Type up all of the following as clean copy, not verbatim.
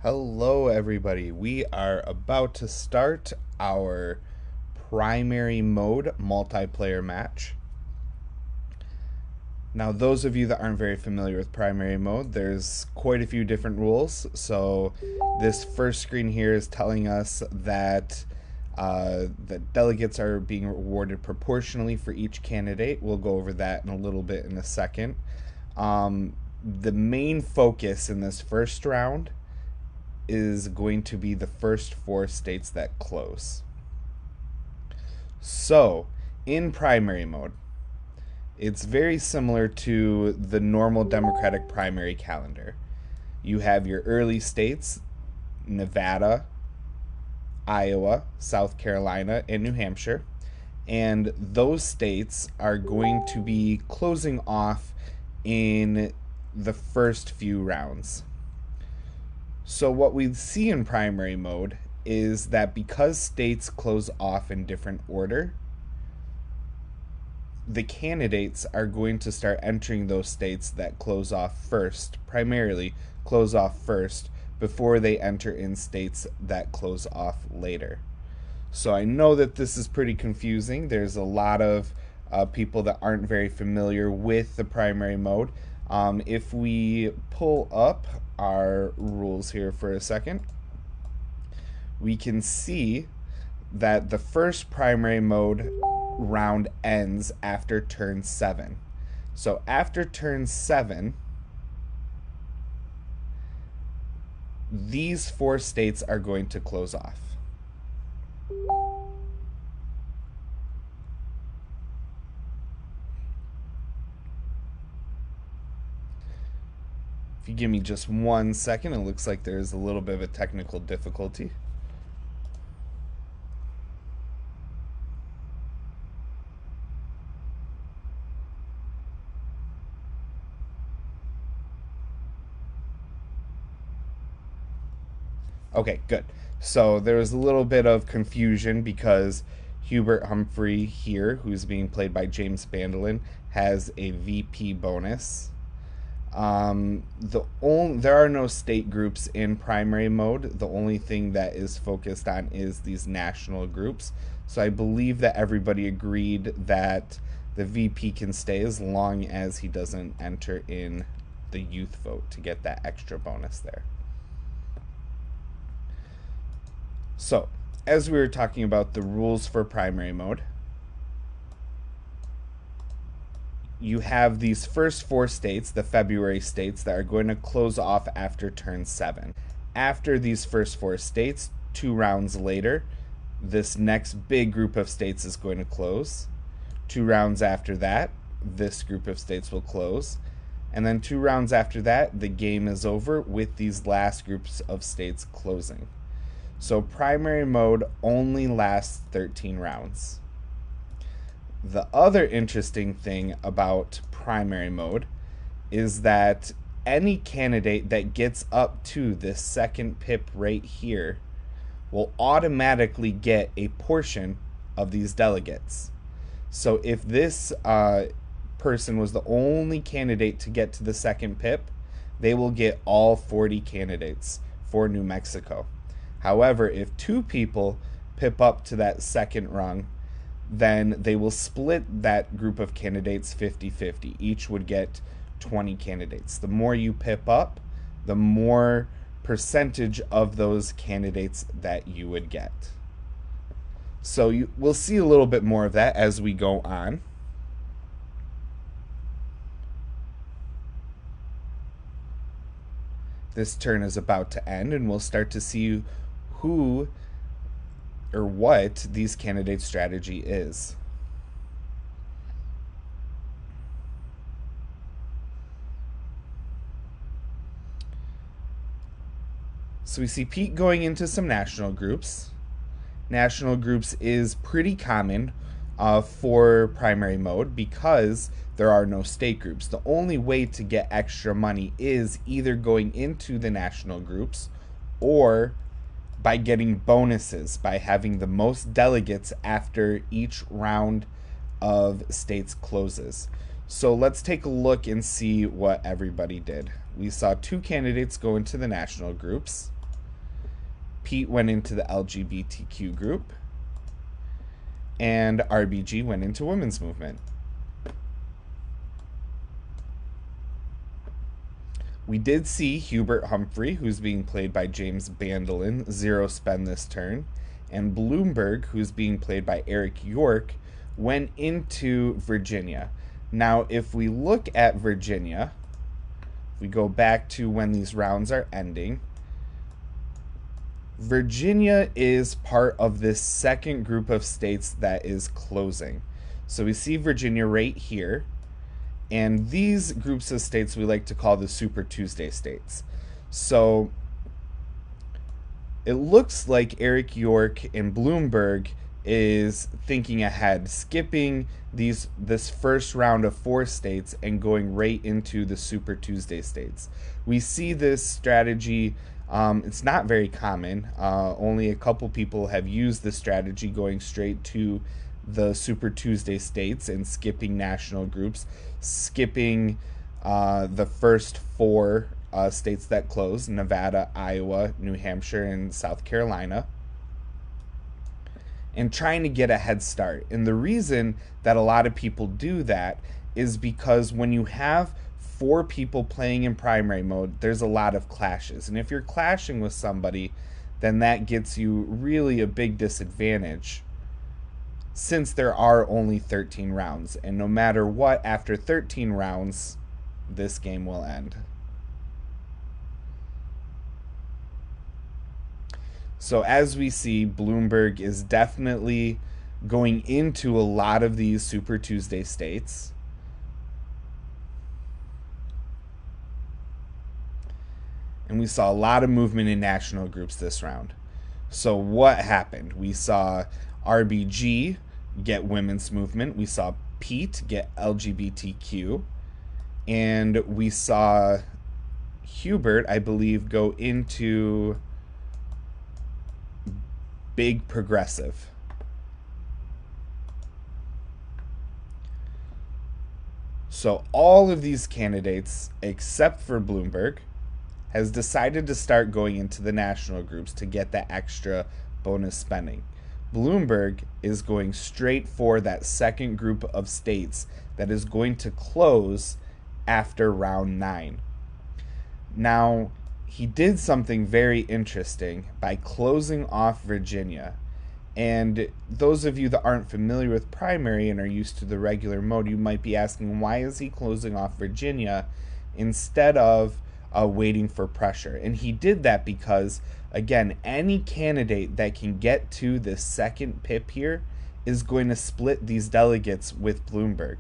Hello, everybody. We are about to start our primary mode multiplayer match. Now, those of you that aren't very familiar with primary mode, there's quite a few different rules. So, this first screen here is telling us that the delegates are being rewarded proportionally for each candidate. We'll go over that in a little bit in a second. The main focus in this first round is going to be the first four states that close. So, in primary mode, it's very similar to the normal Democratic primary calendar. You have your early states, Nevada, Iowa, South Carolina, and New Hampshire. And those states are going to be closing off in the first few rounds. So what we see in primary mode is that because states close off in different order, the candidates are going to start entering those states that close off first, primarily close off first, before they enter in states that close off later. So I know that this is pretty confusing. There's a lot of people that aren't very familiar with the primary mode. If we pull up our rules here for a second, we can see that the first primary mode round ends after turn 7. So after turn 7, these four states are going to close off. If you give me just 1 second, it looks like there's a little bit of a technical difficulty. Okay, good. So there was a little bit of confusion because Hubert Humphrey here, who's being played by James Bandolin, has a VP bonus. There are no state groups in primary mode. The only thing that is focused on is these national groups. So I believe that everybody agreed that the VP can stay as long as he doesn't enter in the youth vote to get that extra bonus there. So, as we were talking about the rules for primary mode, you have these first four states, the February states, that are going to close off after turn 7. After these first four states, 2 rounds later, this next big group of states is going to close. 2 rounds after that, this group of states will close. And then 2 rounds after that, the game is over with these last groups of states closing. So primary mode only lasts 13 rounds. The other interesting thing about primary mode is that any candidate that gets up to this second pip right here will automatically get a portion of these delegates. So if this person was the only candidate to get to the second pip, they will get all 40 candidates for New Mexico. However, if 2 people pip up to that second rung, then they will split that group of candidates 50-50. Each would get 20 candidates. The more you pip up, the more percentage of those candidates that you would get. So we'll see a little bit more of that as we go on. This turn is about to end, and we'll start to see who or what these candidates' strategy is. So we see Pete going into some national groups. National groups is pretty common for primary mode because there are no state groups. The only way to get extra money is either going into the national groups or by getting bonuses, by having the most delegates after each round of states closes. So let's take a look and see what everybody did. We saw 2 candidates go into the national groups. Pete went into the LGBTQ group, and RBG went into women's movement. We did see Hubert Humphrey, who's being played by James Bandelin, zero spend this turn, and Bloomberg, who's being played by Eric York, went into Virginia. Now, if we look at Virginia, if we go back to when these rounds are ending, Virginia is part of this second group of states that is closing. So we see Virginia right here, and these groups of states we like to call the Super Tuesday states. So it looks like Eric York and Bloomberg is thinking ahead, skipping this first round of 4 states and going right into the Super Tuesday states. We see this strategy. It's not very common. Only a couple people have used this strategy, going straight to the Super Tuesday states and skipping national groups, skipping the first 4 states that close: Nevada, Iowa, New Hampshire, and South Carolina, and trying to get a head start. And the reason that a lot of people do that is because when you have 4 people playing in primary mode, there's a lot of clashes. And if you're clashing with somebody, then that gets you really a big disadvantage, since there are only 13 rounds. And no matter what, after 13 rounds, this game will end. So as we see, Bloomberg is definitely going into a lot of these Super Tuesday states. And we saw a lot of movement in national groups this round. So what happened? We saw RBG get women's movement. We saw Pete get LGBTQ. And we saw Hubert, I believe, go into big progressive. So all of these candidates, except for Bloomberg, has decided to start going into the national groups to get that extra bonus spending. Bloomberg is going straight for that second group of states that is going to close after round 9. Now, he did something very interesting by closing off Virginia. And those of you that aren't familiar with primary and are used to the regular mode, you might be asking, why is he closing off Virginia instead of waiting for pressure? And he did that because, again, any candidate that can get to the second pip here is going to split these delegates with Bloomberg.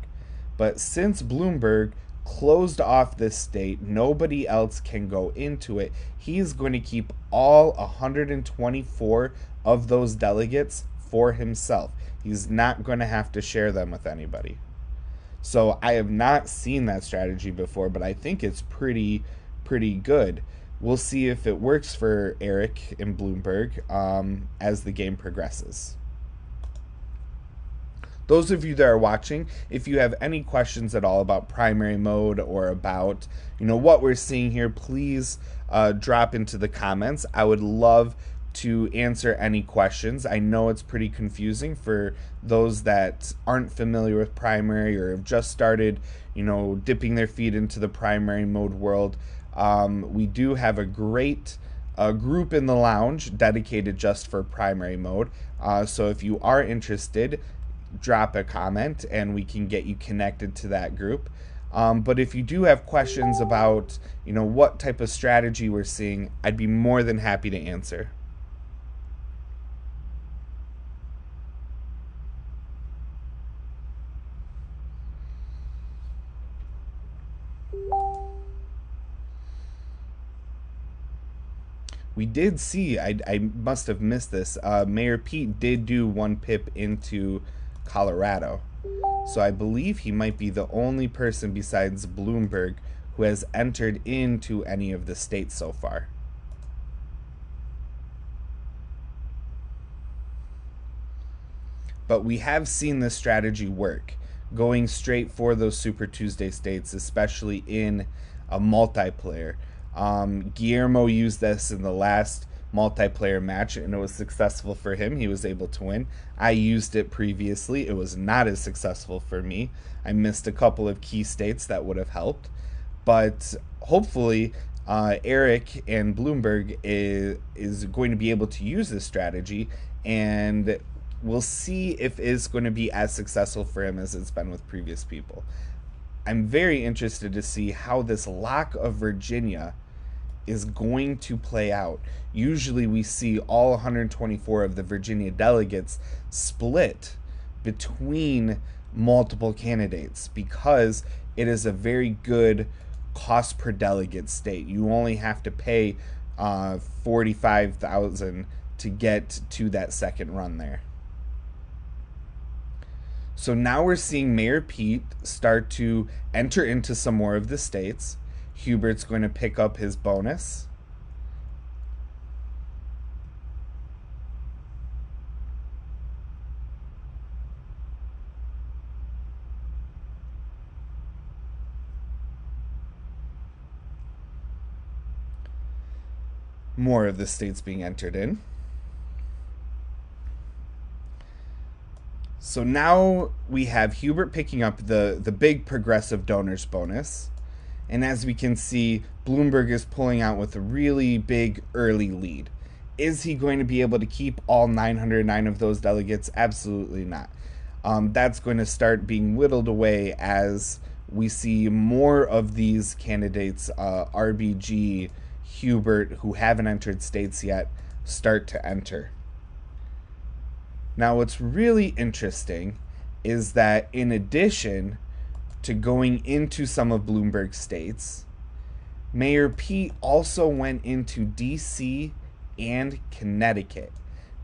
But since Bloomberg closed off this state, nobody else can go into it. He's going to keep all 124 of those delegates for himself. He's not going to have to share them with anybody. So I have not seen that strategy before, but I think it's pretty good. We'll see if it works for Eric and Bloomberg as the game progresses. Those of you that are watching, if you have any questions at all about primary mode or about what we're seeing here, please drop into the comments. I would love to answer any questions. I know it's pretty confusing for those that aren't familiar with primary or have just started, dipping their feet into the primary mode world. We do have a great group in the lounge dedicated just for primary mode. So if you are interested, drop a comment and we can get you connected to that group. But if you do have questions about, what type of strategy we're seeing, I'd be more than happy to answer. We did see, I must have missed this, Mayor Pete did do 1 pip into Colorado. So I believe he might be the only person besides Bloomberg who has entered into any of the states so far. But we have seen this strategy work, going straight for those Super Tuesday states, especially in a multiplayer. Guillermo used this in the last multiplayer match, and it was successful for him. He was able to win. I used it previously. It was not as successful for me. I missed a couple of key states that would have helped. But hopefully, Eric and Bloomberg is going to be able to use this strategy, and we'll see if it's going to be as successful for him as it's been with previous people. I'm very interested to see how this lock of Virginia is going to play out. Usually we see all 124 of the Virginia delegates split between multiple candidates because it is a very good cost per delegate state. You only have to pay $45,000 to get to that second run there. So now we're seeing Mayor Pete start to enter into some more of the states. Hubert's going to pick up his bonus. More of the states being entered in. So now we have Hubert picking up the big progressive donors bonus. And as we can see, Bloomberg is pulling out with a really big early lead. Is he going to be able to keep all 909 of those delegates? Absolutely not. That's going to start being whittled away as we see more of these candidates, RBG, Hubert, who haven't entered states yet, start to enter. Now, what's really interesting is that in addition to going into some of Bloomberg's states, Mayor Pete also went into DC and Connecticut.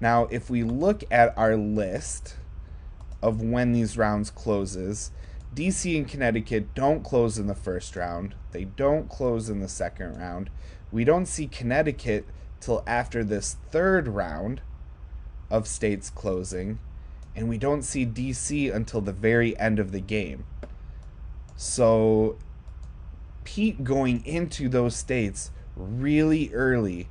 Now, if we look at our list of when these rounds closes, DC and Connecticut don't close in the first round. They don't close in the second round. We don't see Connecticut till after this third round of states closing, and we don't see DC until the very end of the game. So Pete going into those states really early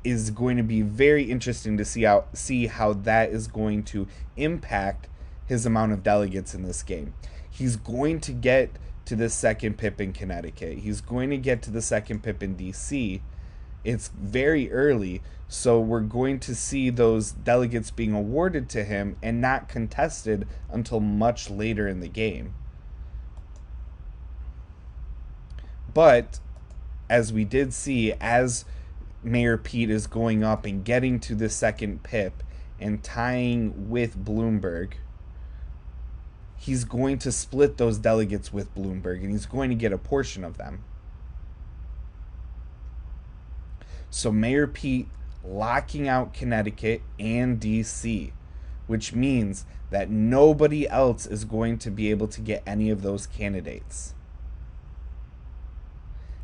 is going to be very interesting to see how that is going to impact his amount of delegates in this game. He's going to get to the second pip in Connecticut. He's going to get to the second pip in DC. It's very early, so we're going to see those delegates being awarded to him and not contested until much later in the game. But as we did see, as Mayor Pete is going up and getting to the second pip and tying with Bloomberg, he's going to split those delegates with Bloomberg, and he's going to get a portion of them. So Mayor Pete locking out Connecticut and DC, which means that nobody else is going to be able to get any of those candidates.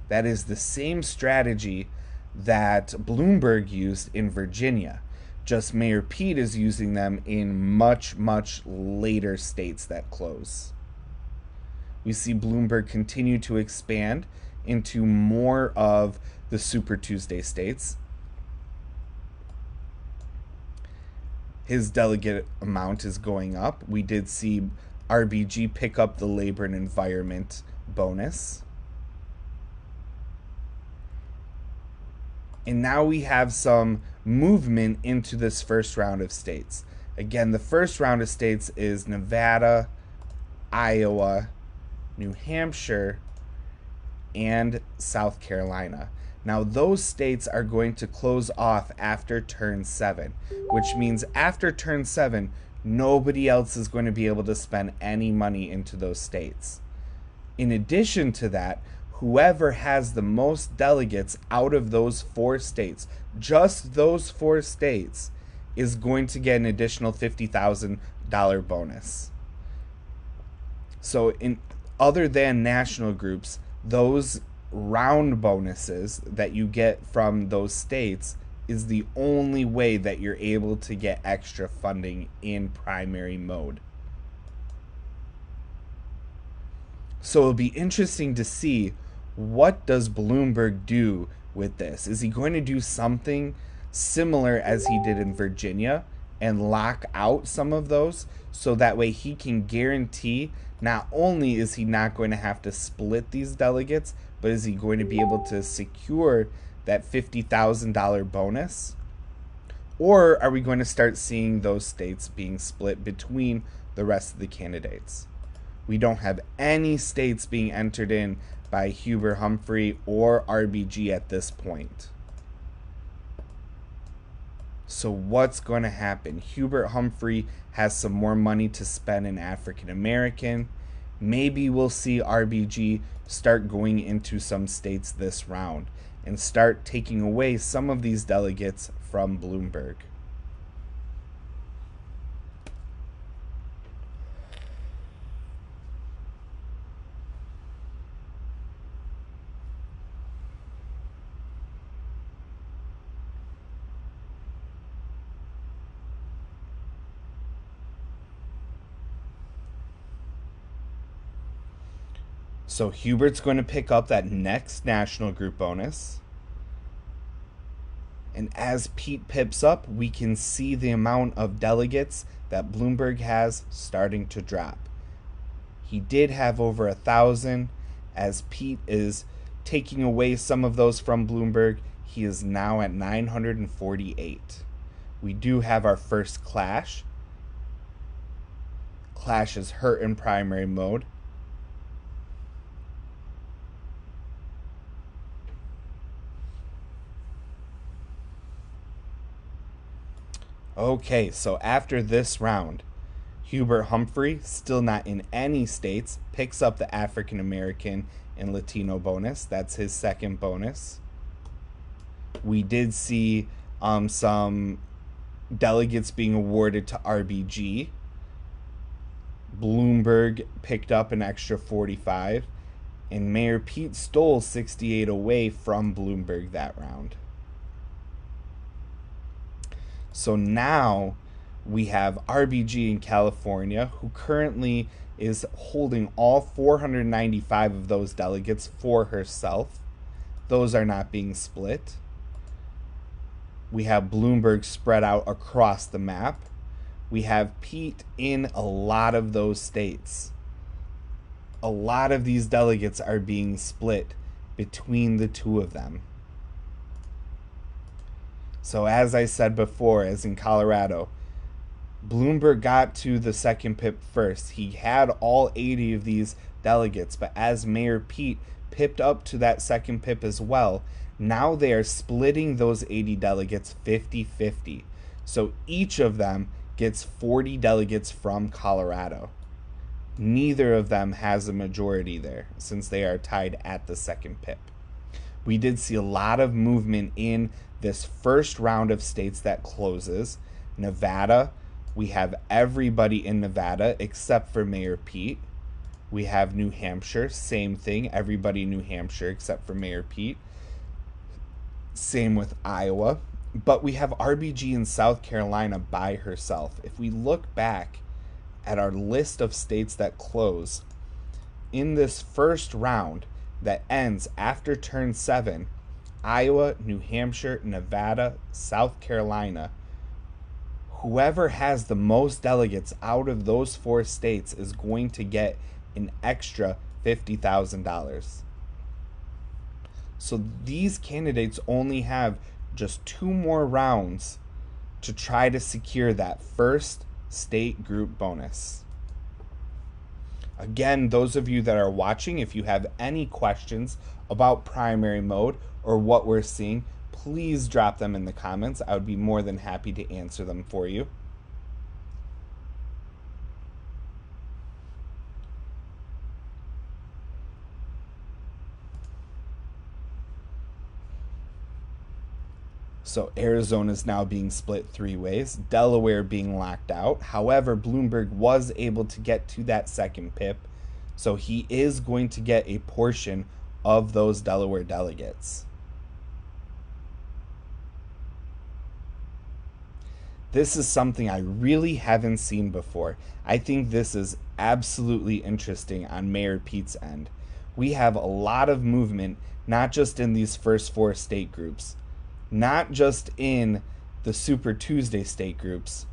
That is the same strategy that Bloomberg used in Virginia. Just Mayor Pete is using them in much, much later states that close. We see Bloomberg continue to expand into more of the Super Tuesday states. His delegate amount is going up. We did see RBG pick up the labor and environment bonus. And now we have some movement into this first round of states. Again, the first round of states is Nevada, Iowa, New Hampshire, and South Carolina. Now, those states are going to close off after turn 7, which means after turn 7, nobody else is going to be able to spend any money into those states. In addition to that, whoever has the most delegates out of those 4 states, just those 4 states, is going to get an additional $50,000 bonus. So, other than national groups, those round bonuses that you get from those states is the only way that you're able to get extra funding in primary mode. So it'll be interesting to see what does Bloomberg do with this? Is he going to do something similar as he did in Virginia and lock out some of those so that way he can guarantee not only is he not going to have to split these delegates, but is he going to be able to secure that $50,000 bonus? Or are we going to start seeing those states being split between the rest of the candidates? We don't have any states being entered in by Hubert Humphrey or RBG at this point. So what's going to happen? Hubert Humphrey has some more money to spend in African American. Maybe we'll see RBG start going into some states this round and start taking away some of these delegates from Bloomberg. So Hubert's going to pick up that next national group bonus. And as Pete pips up, we can see the amount of delegates that Bloomberg has starting to drop. He did have over 1,000. As Pete is taking away some of those from Bloomberg, he is now at 948. We do have our first clash. Clash is hurt in primary mode. Okay, so after this round, Hubert Humphrey, still not in any states, picks up the African American and Latino bonus. That's his second bonus. We did see some delegates being awarded to RBG. Bloomberg picked up an extra 45, and Mayor Pete stole 68 away from Bloomberg that round. So now we have RBG in California, who currently is holding all 495 of those delegates for herself. Those are not being split. We have Bloomberg spread out across the map. We have Pete in a lot of those states. A lot of these delegates are being split between the two of them. So as I said before, as in Colorado, Bloomberg got to the second pip first. He had all 80 of these delegates, but as Mayor Pete pipped up to that second pip as well, now they are splitting those 80 delegates 50-50. So each of them gets 40 delegates from Colorado. Neither of them has a majority there, since they are tied at the second pip. We did see a lot of movement in this first round of states that closes. Nevada, we have everybody in Nevada except for Mayor Pete. We have New Hampshire, same thing, everybody in New Hampshire except for Mayor Pete. Same with Iowa. But we have RBG in South Carolina by herself. If we look back at our list of states that close, in this first round that ends after turn 7, Iowa, New Hampshire, Nevada, South Carolina, whoever has the most delegates out of those 4 states is going to get an extra $50,000. So these candidates only have just 2 more rounds to try to secure that first state group bonus. Again, those of you that are watching, if you have any questions about primary mode or what we're seeing, please drop them in the comments. I would be more than happy to answer them for you. So Arizona is now being split 3 ways, Delaware being locked out. However, Bloomberg was able to get to that second pip, so he is going to get a portion of those Delaware delegates. This is something I really haven't seen before. I think this is absolutely interesting on Mayor Pete's end. we have a lot of movement, not just in these first 4 state groups, not just in the Super Tuesday state groups,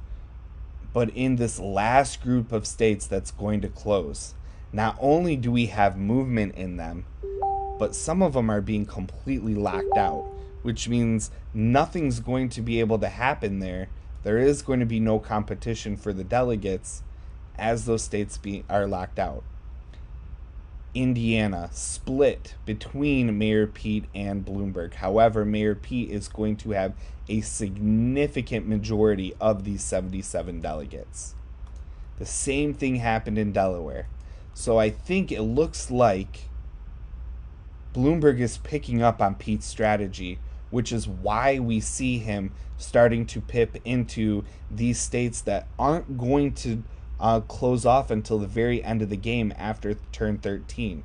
but in this last group of states that's going to close. Not only do we have movement in them, but some of them are being completely locked out, which means nothing's going to be able to happen there. There is going to be no competition for the delegates as those states are locked out. Indiana split between Mayor Pete and Bloomberg. However, Mayor Pete is going to have a significant majority of these 77 delegates. The same thing happened in Delaware. So I think it looks like Bloomberg is picking up on Pete's strategy, which is why we see him starting to pip into these states that aren't going to close off until the very end of the game after turn 13.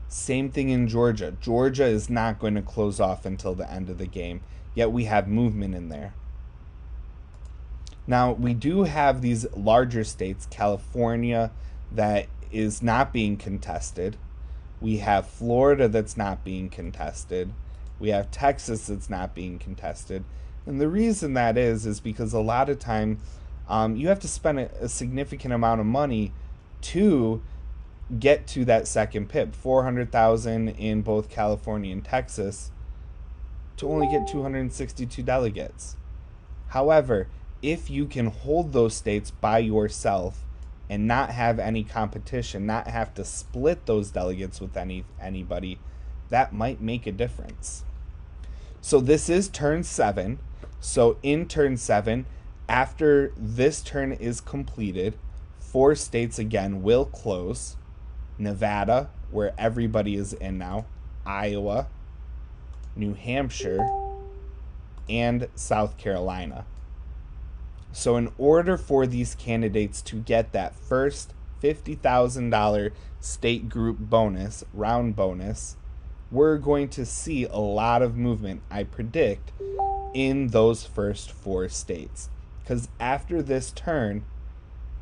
Same thing in Georgia. Georgia is not going to close off until the end of the game, yet we have movement in there. Now, we do have these larger states, California, that is not being contested. We have Florida that's not being contested. We have Texas that's not being contested. And the reason that is because a lot of time you have to spend a significant amount of money to get to that second PIP. $400,000 in both California and Texas to only get 262 delegates. However, if you can hold those states by yourself and not have any competition, not have to split those delegates with anybody, that might make a difference. So this is turn 7. So in turn 7, after this turn is completed, 4 states again will close. Nevada, where everybody is in now, Iowa, New Hampshire, and South Carolina. So in order for these candidates to get that first $50,000 state group bonus, round bonus, we're going to see a lot of movement, I predict, in those first 4 states. Because after this turn,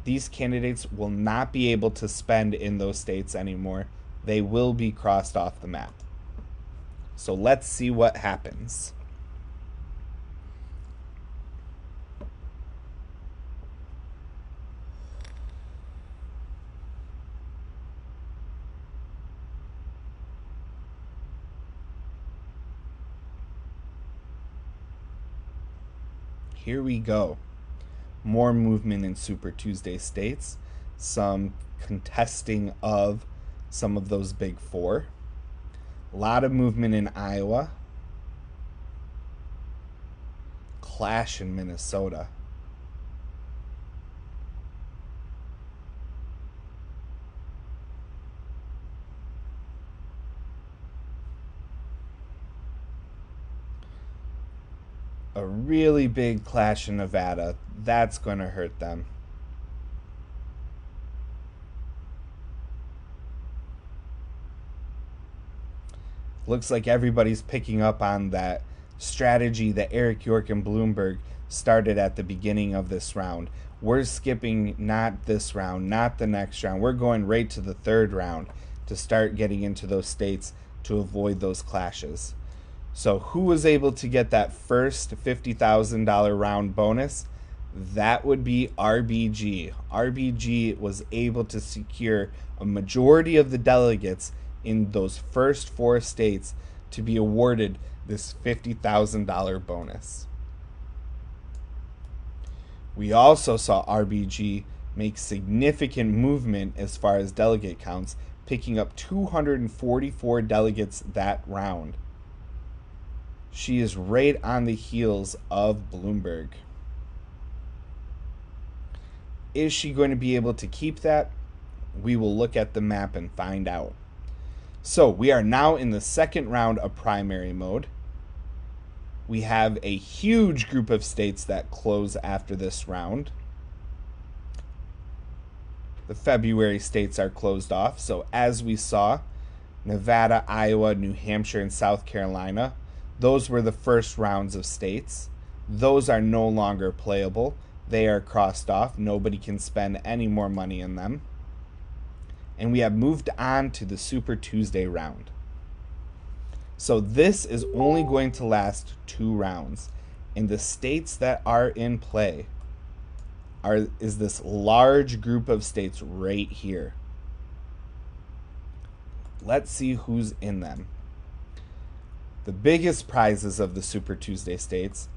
these candidates will not be able to spend in those states anymore. They will be crossed off the map. So let's see what happens. Here we go. More movement in Super Tuesday states. Some contesting of some of those big 4. A lot of movement in Iowa. Clash in Minnesota. A really big clash in Nevada. That's going to hurt them. Looks like everybody's picking up on that strategy that Eric York and Bloomberg started at the beginning of this round. We're skipping not this round, not the next round. We're going right to the 3rd round to start getting into those states to avoid those clashes. So who was able to get that first $50,000 round bonus? That would be RBG. RBG was able to secure a majority of the delegates in those first 4 states to be awarded this $50,000 bonus. We also saw RBG make significant movement as far as delegate counts, picking up 244 delegates that round. She is right on the heels of Bloomberg. Is she going to be able to keep that? We will look at the map and find out. So we are now in the 2nd round of primary mode. We have a huge group of states that close after this round. The February states are closed off. So as we saw, Nevada, Iowa, New Hampshire, and South Carolina, those were the first rounds of states. Those are no longer playable. They are crossed off. Nobody can spend any more money in them. and we have moved on to the Super Tuesday round. So this is only going to last 2 rounds, and the states that are in play is this large group of states right here. Let's see who's in them. The biggest prizes of the Super Tuesday states,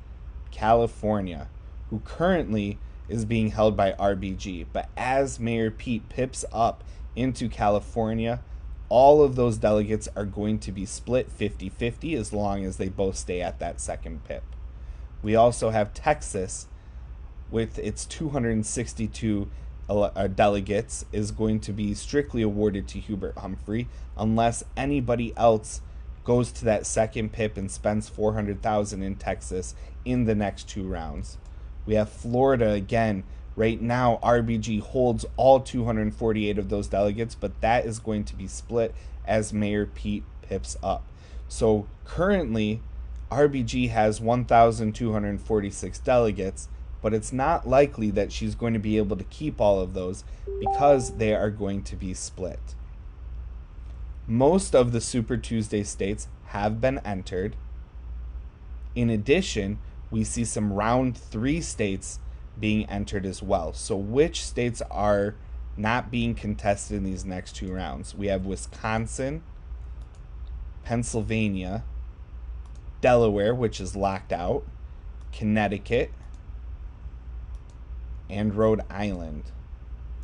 California, who currently is being held by RBG, but as Mayor Pete pips up into California, all of those delegates are going to be split 50-50 as long as they both stay at that second pip. We also have Texas, with its 262 delegates, is going to be strictly awarded to Hubert Humphrey unless anybody else goes to that second pip and spends $400,000 in Texas in the next 2 rounds. We have Florida again. Right now, RBG holds all 248 of those delegates, but that is going to be split as Mayor Pete pips up. So currently, RBG has 1,246 delegates, but it's not likely that she's going to be able to keep all of those because they are going to be split. Most of the Super Tuesday states have been entered. In addition, we see some round 3 states being entered as well. So which states are not being contested in these next 2 rounds? We have Wisconsin, Pennsylvania, Delaware, which is locked out, Connecticut, and Rhode Island,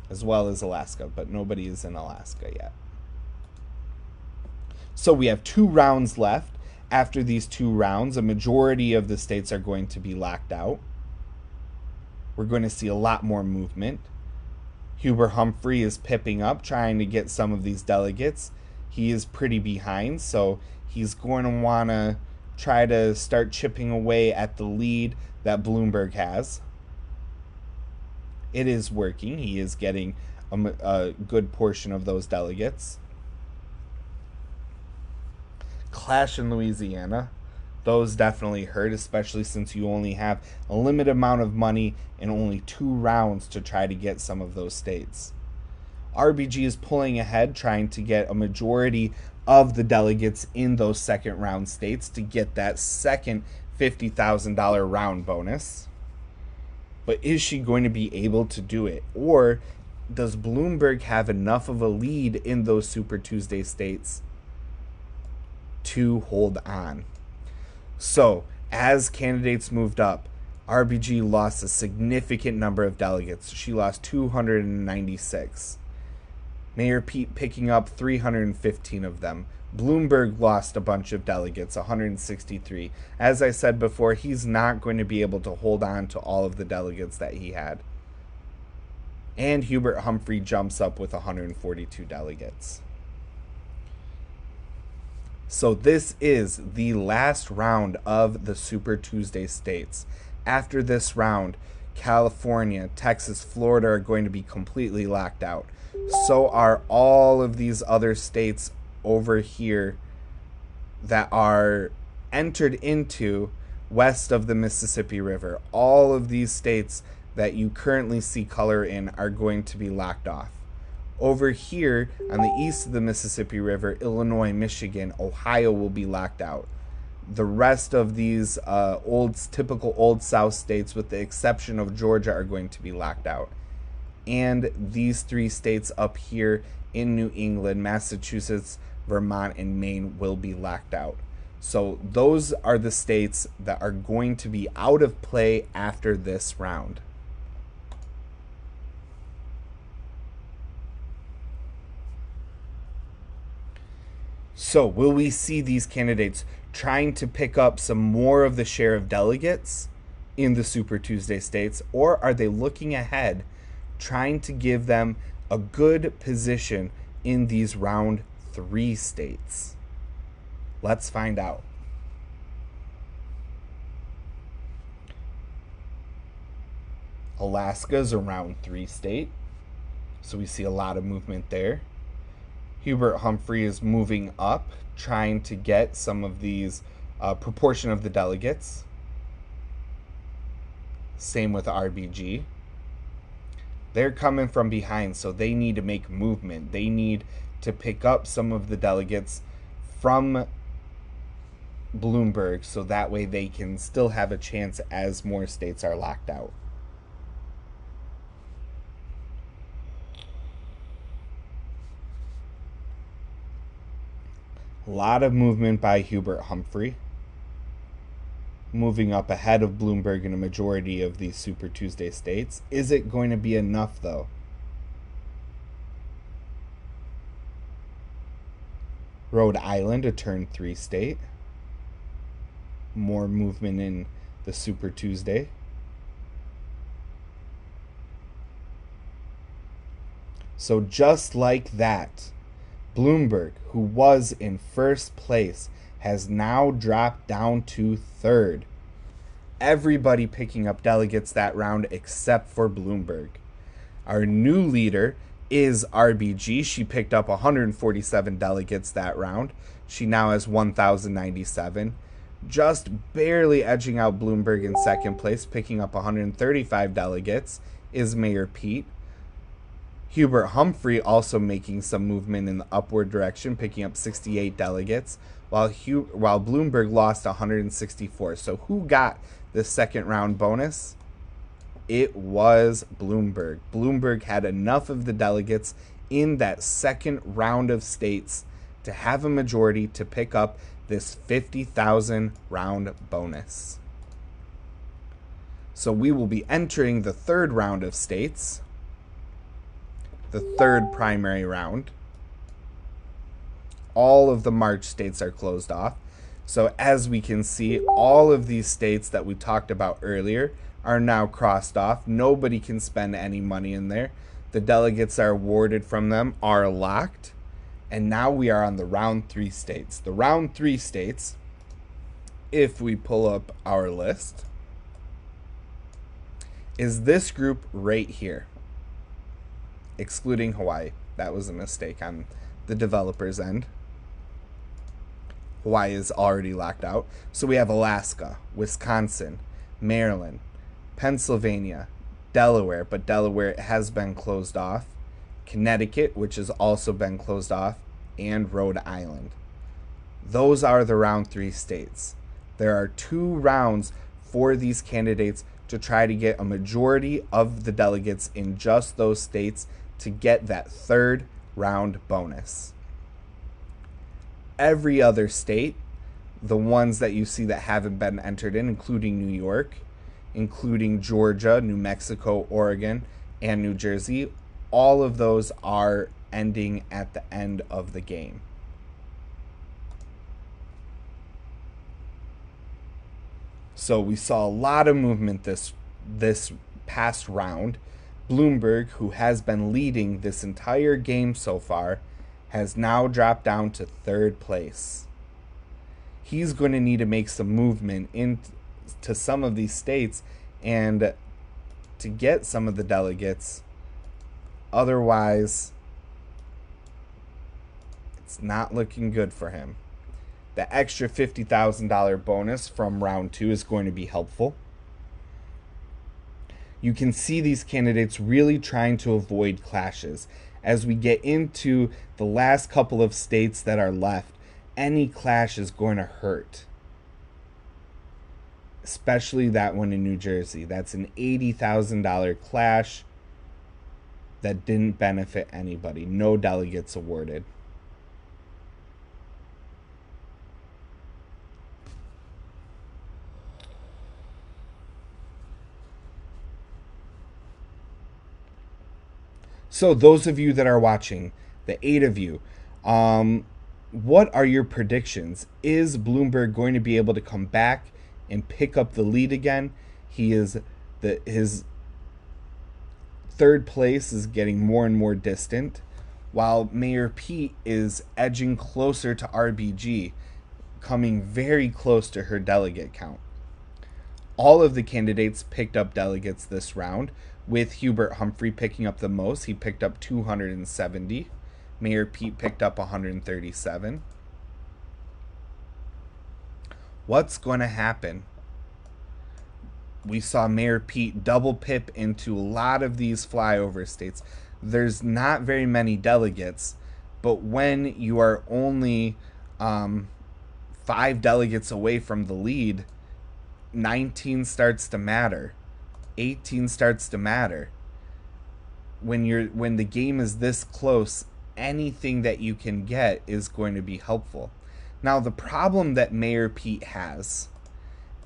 as well as Alaska, but nobody is in Alaska yet. So we have 2 rounds left. After these 2 rounds, a majority of the states are going to be locked out. We're going to see a lot more movement. Hubert Humphrey is pipping up, trying to get some of these delegates. He is pretty behind, so he's going to want to try to start chipping away at the lead that Bloomberg has. It is working. He is getting a good portion of those delegates. Clash in Louisiana. Those definitely hurt, especially since you only have a limited amount of money and only 2 rounds to try to get some of those states. RBG is pulling ahead, trying to get a majority of the delegates in those second round states to get that second $50,000 round bonus. But is she going to be able to do it? Or does Bloomberg have enough of a lead in those Super Tuesday states to hold on? So, as candidates moved up, RBG lost a significant number of delegates. She lost 296. Mayor Pete picking up 315 of them. Bloomberg lost a bunch of delegates, 163. As I said before, he's not going to be able to hold on to all of the delegates that he had. And Hubert Humphrey jumps up with 142 delegates. So this is the last round of the Super Tuesday states. After this round, California, Texas, Florida are going to be completely locked out. So are all of these other states over here that are entered into west of the Mississippi River. All of these states that you currently see color in are going to be locked off. Over here on the east of the Mississippi River, Illinois, Michigan, Ohio will be locked out. The rest of these typical Old South states, with the exception of Georgia, are going to be locked out. And these 3 states up here in New England, Massachusetts, Vermont, and Maine will be locked out. So those are the states that are going to be out of play after this round. So will we see these candidates trying to pick up some more of the share of delegates in the Super Tuesday states, or are they looking ahead, trying to give them a good position in these round 3 states? Let's find out. Alaska is a round 3 state, so we see a lot of movement there. Hubert Humphrey is moving up, trying to get some of these proportion of the delegates. Same with RBG. They're coming from behind, so they need to make movement. They need to pick up some of the delegates from Bloomberg so that way they can still have a chance as more states are locked out. A lot of movement by Hubert Humphrey, moving up ahead of Bloomberg in a majority of these Super Tuesday states. Is it going to be enough, though? Rhode Island, a turn 3 state. More movement in the Super Tuesday. So just like that, Bloomberg, who was in first place, has now dropped down to third. Everybody picking up delegates that round except for Bloomberg. Our new leader is RBG. She picked up 147 delegates that round. She now has 1,097. Just barely edging out Bloomberg in second place, picking up 135 delegates, is Mayor Pete. Hubert Humphrey also making some movement in the upward direction, picking up 68 delegates, while Bloomberg lost 164. So who got the second round bonus? It was Bloomberg. Bloomberg had enough of the delegates in that second round of states to have a majority to pick up this 50,000 round bonus. So we will be entering the third round of states, the third primary round. All of the March states are closed off. So as we can see, all of these states that we talked about earlier are now crossed off. Nobody can spend any money in there. The delegates are awarded from them are locked. And now we are on the round 3 states. The round 3 states, if we pull up our list, is this group right here, excluding Hawaii. That was a mistake on the developer's end. Hawaii is already locked out. So we have Alaska, Wisconsin, Maryland, Pennsylvania, Delaware, but Delaware has been closed off, Connecticut, which has also been closed off, and Rhode Island. Those are the round 3 states. There are 2 rounds for these candidates to try to get a majority of the delegates in just those states to get that third round bonus. Every other state, the ones that you see that haven't been entered in, including New York, including Georgia, New Mexico, Oregon, and New Jersey, all of those are ending at the end of the game. So we saw a lot of movement this past round. Bloomberg, who has been leading this entire game so far, has now dropped down to third place. He's going to need to make some movement into some of these states and to get some of the delegates. Otherwise, it's not looking good for him. The extra $50,000 bonus from round 2 is going to be helpful. You can see these candidates really trying to avoid clashes. As we get into the last couple of states that are left, any clash is going to hurt. Especially that one in New Jersey. That's an $80,000 clash that didn't benefit anybody. No delegates awarded. So those of you that are watching, the 8 of you, what are your predictions? Is Bloomberg going to be able to come back and pick up the lead again? His third place is getting more and more distant, while Mayor Pete is edging closer to RBG, coming very close to her delegate count. All of the candidates picked up delegates this round, with Hubert Humphrey picking up the most. He picked up 270. Mayor Pete picked up 137. What's going to happen? We saw Mayor Pete double pip into a lot of these flyover states. There's not very many delegates, but when you are only 5 delegates away from the lead, 19 starts to matter. 18 starts to matter. When the game is this close, anything that you can get is going to be helpful. Now, the problem that Mayor Pete has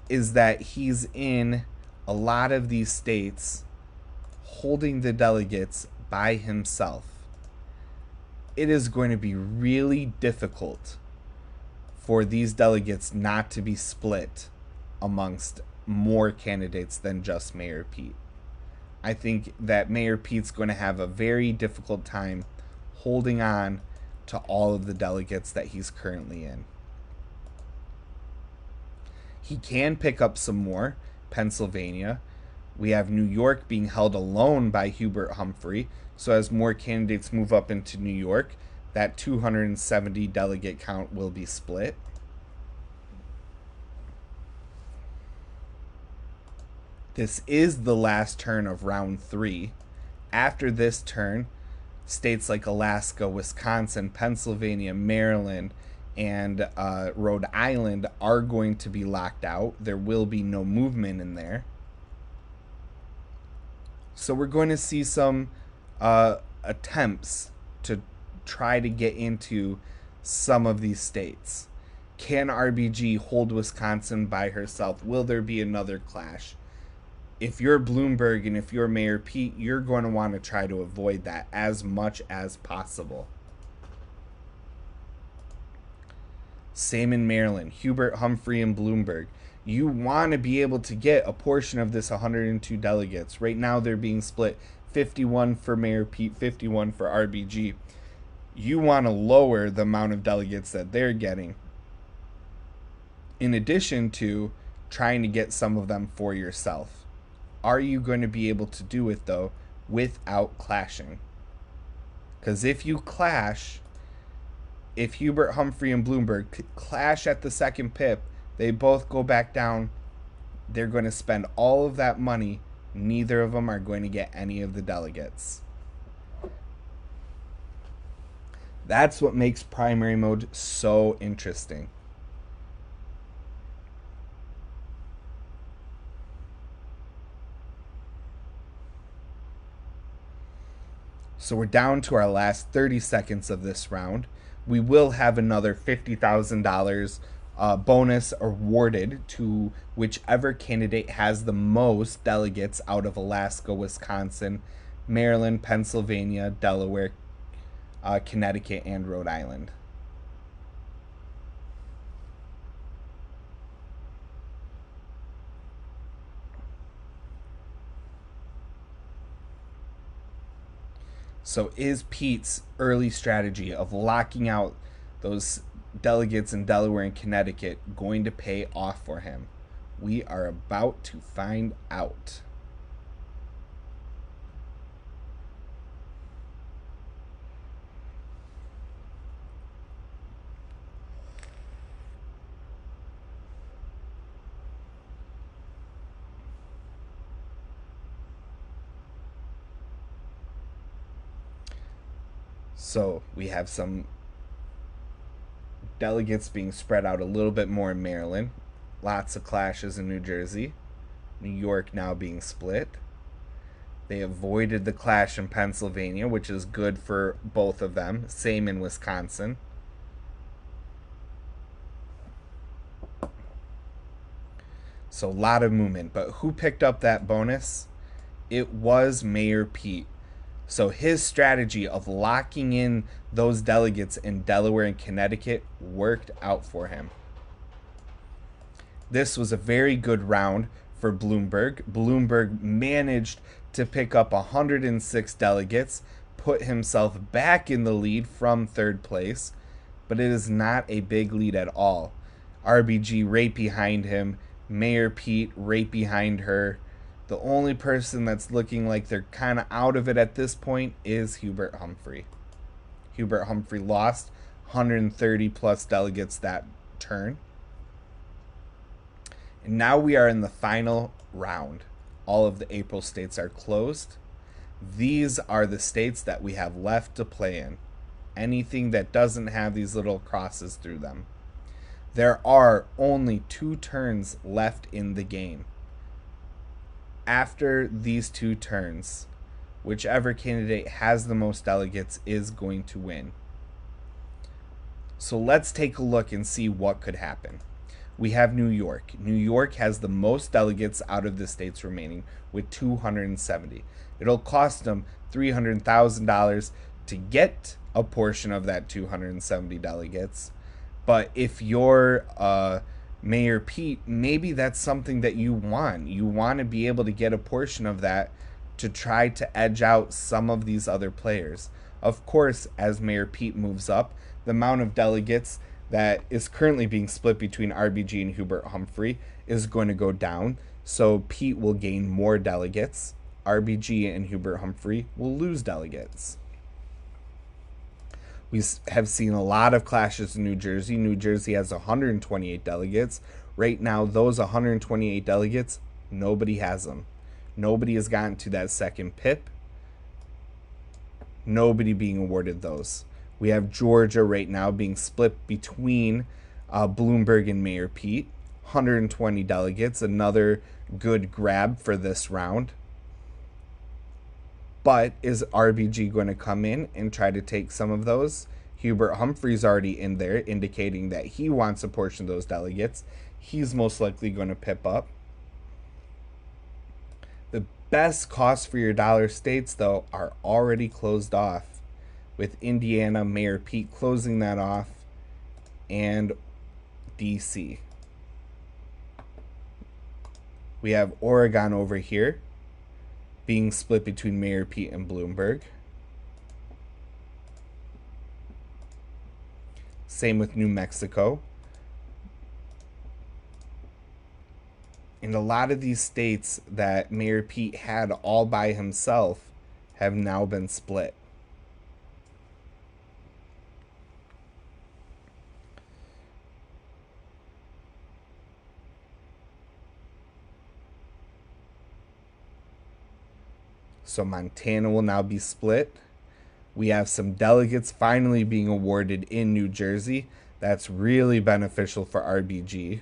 is that he's in a lot of these states holding the delegates by himself. It is going to be really difficult for these delegates not to be split amongst more candidates than just Mayor Pete. I think that Mayor Pete's going to have a very difficult time holding on to all of the delegates that he's currently in. He can pick up some more. Pennsylvania. We have New York being held alone by Hubert Humphrey. So as more candidates move up into New York, that 270 delegate count will be split. This is the last turn of round 3. After this turn, states like Alaska, Wisconsin, Pennsylvania, Maryland, and Rhode Island are going to be locked out. There will be no movement in there. So we're going to see some attempts to try to get into some of these states. Can RBG hold Wisconsin by herself? Will there be another clash? If you're Bloomberg and if you're Mayor Pete, you're going to want to try to avoid that as much as possible. Same in Maryland, Hubert Humphrey and Bloomberg. You want to be able to get a portion of this 102 delegates. Right now they're being split 51 for Mayor Pete, 51 for RBG. You want to lower the amount of delegates that they're getting, in addition to trying to get some of them for yourself. Are you going to be able to do it, though, without clashing? Because if you clash, if Hubert Humphrey and Bloomberg clash at the second pip, they both go back down. They're going to spend all of that money. Neither of them are going to get any of the delegates. That's what makes primary mode so interesting. So we're down to our last 30 seconds of this round. We will have another $50,000 bonus awarded to whichever candidate has the most delegates out of Alaska, Wisconsin, Maryland, Pennsylvania, Delaware, Connecticut, and Rhode Island. So is Pete's early strategy of locking out those delegates in Delaware and Connecticut going to pay off for him? We are about to find out. So we have some delegates being spread out a little bit more in Maryland. Lots of clashes in New Jersey. New York now being split. They avoided the clash in Pennsylvania, which is good for both of them. Same in Wisconsin. So a lot of movement. But who picked up that bonus? It was Mayor Pete. So his strategy of locking in those delegates in Delaware and Connecticut worked out for him. This was a very good round for Bloomberg. Bloomberg managed to pick up 106 delegates, put himself back in the lead from third place, but it is not a big lead at all. RBG right behind him, Mayor Pete right behind her. The only person that's looking like they're kind of out of it at this point is Hubert Humphrey. Hubert Humphrey lost 130 plus delegates that turn. And now we are in the final round. All of the April states are closed. These are the states that we have left to play in. Anything that doesn't have these little crosses through them. There are only 2 turns left in the game. After these 2 turns, whichever candidate has the most delegates is going to win. So let's take a look and see what could happen. We have New York. New York has the most delegates out of the states remaining with 270. It'll cost them $300,000 to get a portion of that 270 delegates. But if you're Mayor Pete, maybe that's something that you want. You want to be able to get a portion of that to try to edge out some of these other players. Of course, as Mayor Pete moves up, the amount of delegates that is currently being split between RBG and Hubert Humphrey is going to go down. So Pete will gain more delegates. RBG and Hubert Humphrey will lose delegates. We have seen a lot of clashes in New Jersey. New Jersey has 128 delegates. Right now, those 128 delegates, nobody has them. Nobody has gotten to that second PIP. Nobody being awarded those. We have Georgia right now being split between Bloomberg and Mayor Pete. 120 delegates, another good grab for this round. But is RBG going to come in and try to take some of those? Hubert Humphrey's already in there, indicating that he wants a portion of those delegates. He's most likely going to pip up. The best cost for your dollar states, though, are already closed off, with Indiana, Mayor Pete closing that off, and DC. We have Oregon over here being split between Mayor Pete and Bloomberg. Same with New Mexico. And a lot of these states that Mayor Pete had all by himself have now been split. So Montana will now be split. We have some delegates finally being awarded in New Jersey. That's really beneficial for RBG.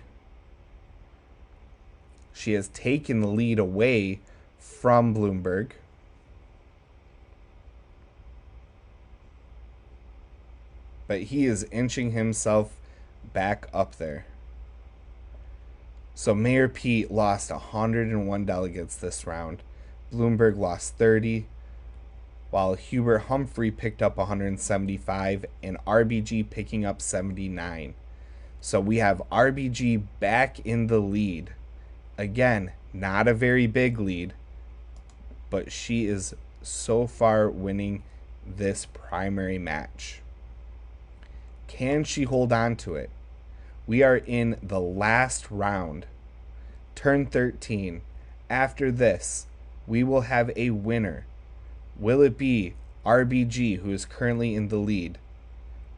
She has taken the lead away from Bloomberg. But he is inching himself back up there. So Mayor Pete lost 101 delegates this round. Bloomberg lost 30, while Hubert Humphrey picked up 175 and RBG picking up 79. So we have RBG back in the lead. Again, not a very big lead, but she is so far winning this primary match. Can she hold on to it? We are in the last round, turn 13. After this, we will have a winner. Will it be RBG, who is currently in the lead?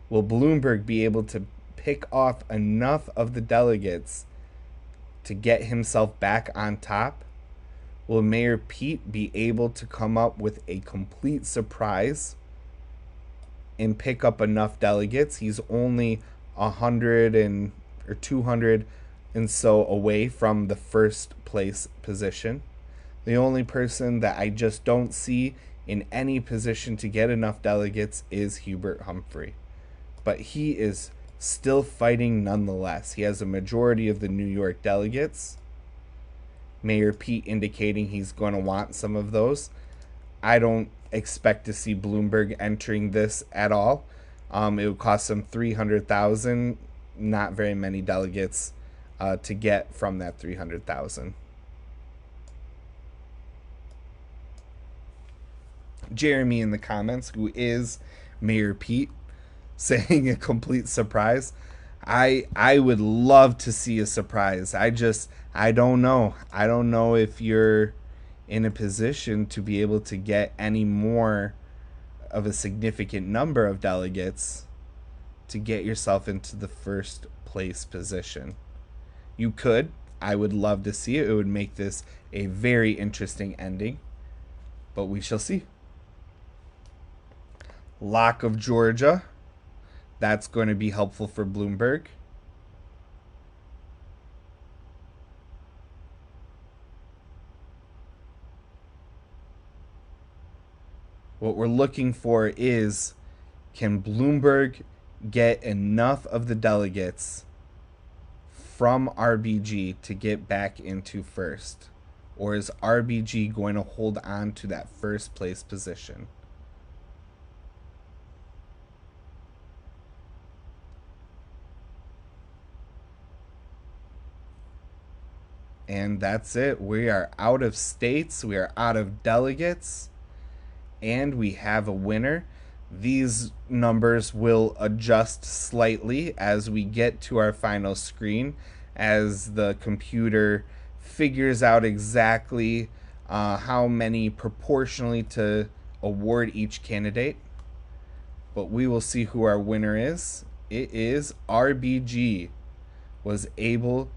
Will Bloomberg be able to pick off enough of the delegates to get himself back on top? Will Mayor Pete be able to come up with a complete surprise and pick up enough delegates? He's only 100 or 200 and so away from the first place position. The only person that I just don't see in any position to get enough delegates is Hubert Humphrey. But he is still fighting nonetheless. He has a majority of the New York delegates. Mayor Pete indicating he's going to want some of those. I don't expect to see Bloomberg entering this at all. It would cost him $300,000. Not very many delegates to get from that $300,000. Jeremy in the comments, who is Mayor Pete, saying a complete surprise. I would love to see a surprise. I don't know. I don't know if you're in a position to be able to get any more of a significant number of delegates to get yourself into the first place position. You could. I would love to see it. It would make this a very interesting ending, but we shall see. Lock of Georgia. That's going to be helpful for Bloomberg. What we're looking for is, can Bloomberg get enough of the delegates from RBG to get back into first? Or is RBG going to hold on to that first place position? And that's it. We are out of states. We are out of delegates. And we have a winner. These numbers will adjust slightly as we get to our final screen, as the computer figures out exactly how many proportionally to award each candidate. But we will see who our winner is. It is RBG was able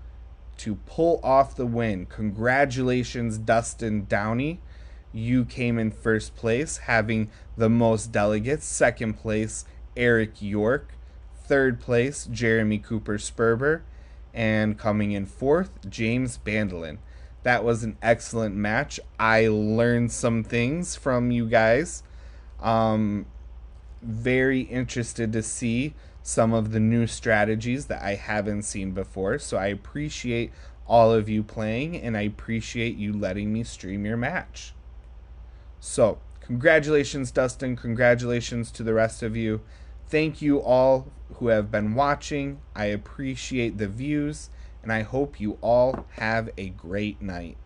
to pull off the win. Congratulations, Dustin Downey. You came in first place, having the most delegates. Second place, Eric York. Third place, Jeremy Cooper Sperber. And coming in fourth, James Bandelin. That was an excellent match. I learned some things from you guys. Very interested to see some of the new strategies that I haven't seen before. So I appreciate all of you playing, and I appreciate you letting me stream your match. So, congratulations, Dustin. Congratulations to the rest of you. Thank you all who have been watching. I appreciate the views, and I hope you all have a great night.